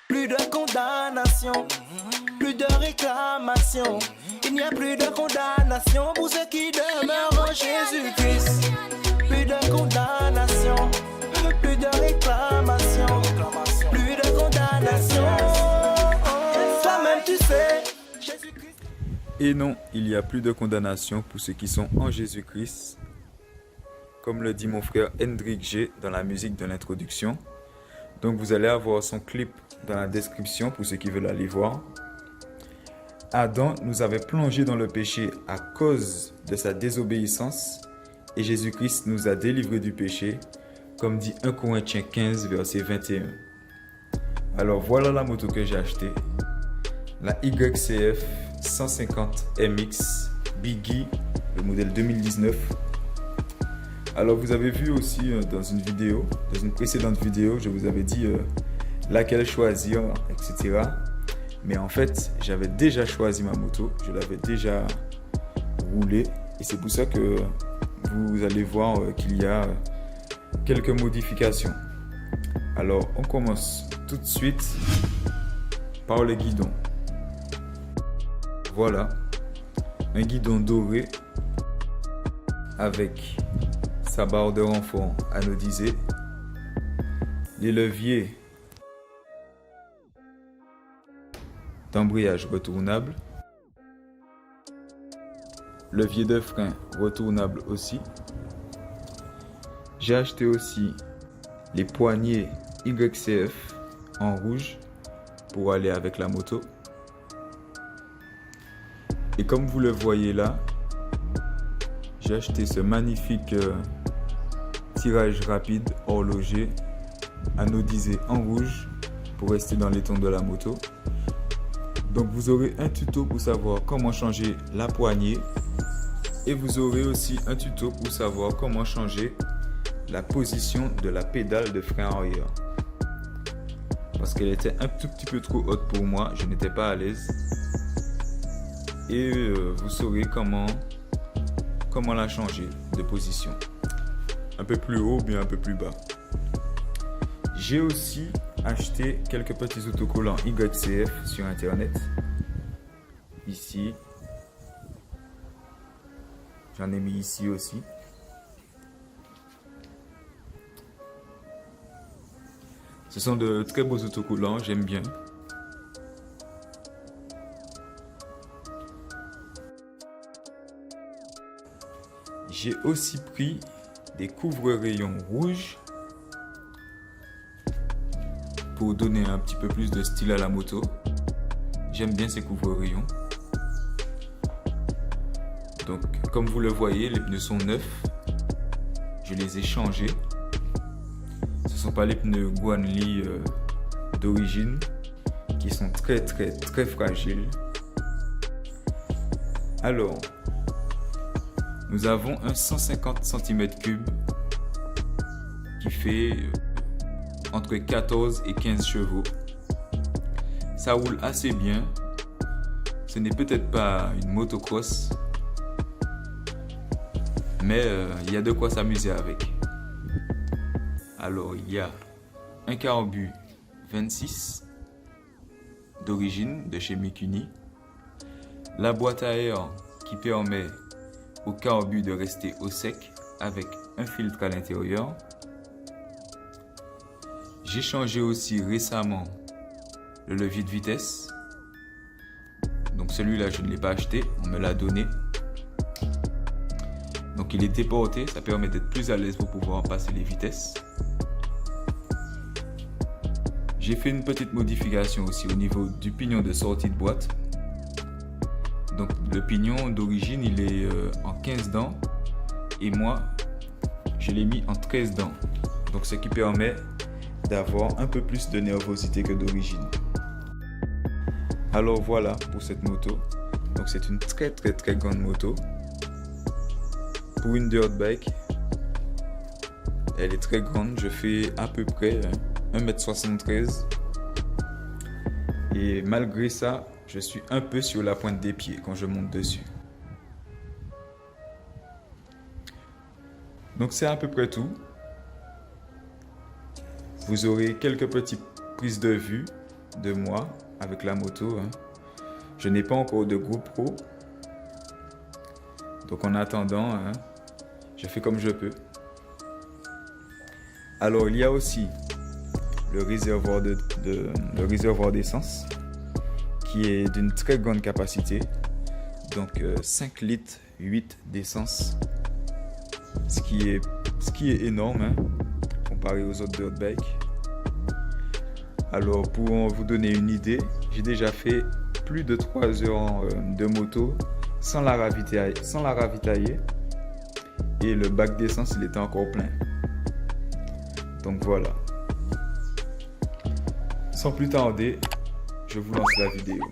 Plus de condamnation, plus de réclamation. Il n'y a plus de condamnation pour ceux qui demeurent en Jésus-Christ. Plus de condamnation, plus de réclamation, plus de condamnation. Toi-même tu sais, Jésus-Christ. Et non, il n'y a plus de condamnation pour ceux qui sont en Jésus-Christ. Comme le dit mon frère Hendrik G dans la musique de l'introduction. Donc vous allez avoir son clip dans la description pour ceux qui veulent aller voir. Adam nous avait plongé dans le péché à cause de sa désobéissance et Jésus-Christ nous a délivrés du péché, comme dit 1 Corinthiens 15, verset 21. Alors voilà la moto que j'ai achetée, la YCF 150 MX Biggie, le modèle 2019. Alors vous avez vu aussi dans une précédente vidéo, je vous avais dit laquelle choisir, etc. Mais en fait, j'avais déjà choisi ma moto, je l'avais déjà roulée et c'est pour ça que vous allez voir qu'il y a quelques modifications. Alors on commence tout de suite par le guidon. Voilà, un guidon doré avec sa barre de renfort anodisée, les leviers d'embrayage retournable, levier de frein retournable aussi. J'ai acheté aussi les poignées YCF en rouge pour aller avec la moto. Et comme vous le voyez là, j'ai acheté ce magnifique tirage rapide horloger anodisé en rouge pour rester dans les tons de la moto. Donc vous aurez un tuto pour savoir comment changer la poignée et vous aurez aussi un tuto pour savoir comment changer la position de la pédale de frein arrière. Parce qu'elle était un tout petit peu trop haute pour moi, je n'étais pas à l'aise. Et vous saurez comment la changer de position. Un peu plus haut ou bien un peu plus bas. J'ai aussi acheté quelques petits autocollants YCF sur internet. Ici. J'en ai mis ici aussi. Ce sont de très beaux autocollants, j'aime bien. J'ai aussi pris des couvre-rayons rouges pour donner un petit peu plus de style à la moto. J'aime bien ces couvre-rayons. Donc, comme vous le voyez, les pneus sont neufs. Je les ai changés. Ce ne sont pas les pneus Guanli d'origine qui sont très fragiles. Alors, nous avons un 150 cm3 qui fait entre 14 et 15 chevaux. Ça roule assez bien. Ce n'est peut-être pas une motocross, mais il y a de quoi s'amuser avec. Alors, il y a un carbu 26 d'origine de chez Mikuni. La boîte à air qui permet au carbu de rester au sec avec un filtre à l'intérieur. J'ai changé aussi récemment le levier de vitesse. Donc celui-là, je ne l'ai pas acheté, on me l'a donné. Donc il est déporté, ça permet d'être plus à l'aise pour pouvoir passer les vitesses. J'ai fait une petite modification aussi au niveau du pignon de sortie de boîte. Donc le pignon d'origine il est en 15 dents et moi je l'ai mis en 13 dents. Donc ce qui permet d'avoir un peu plus de nervosité que d'origine. Alors voilà pour cette moto. Donc c'est une très grande moto. Pour une dirt bike, elle est très grande. Je fais à peu près 1m73. Et malgré ça, je suis un peu sur la pointe des pieds quand je monte dessus. Donc c'est à peu près tout. Vous aurez quelques petites prises de vue de moi avec la moto. Hein. Je n'ai pas encore de GoPro. Donc en attendant, hein, je fais comme je peux. Alors il y a aussi le réservoir d'essence qui est d'une très grande capacité. Donc 5 litres 8 d'essence. Ce qui est énorme hein, comparé aux autres dirt bikes. Alors pour vous donner une idée, j'ai déjà fait plus de 3 heures de moto sans la ravitailler et le bac d'essence il était encore plein. Donc voilà. Sans plus tarder, je vous lance la vidéo.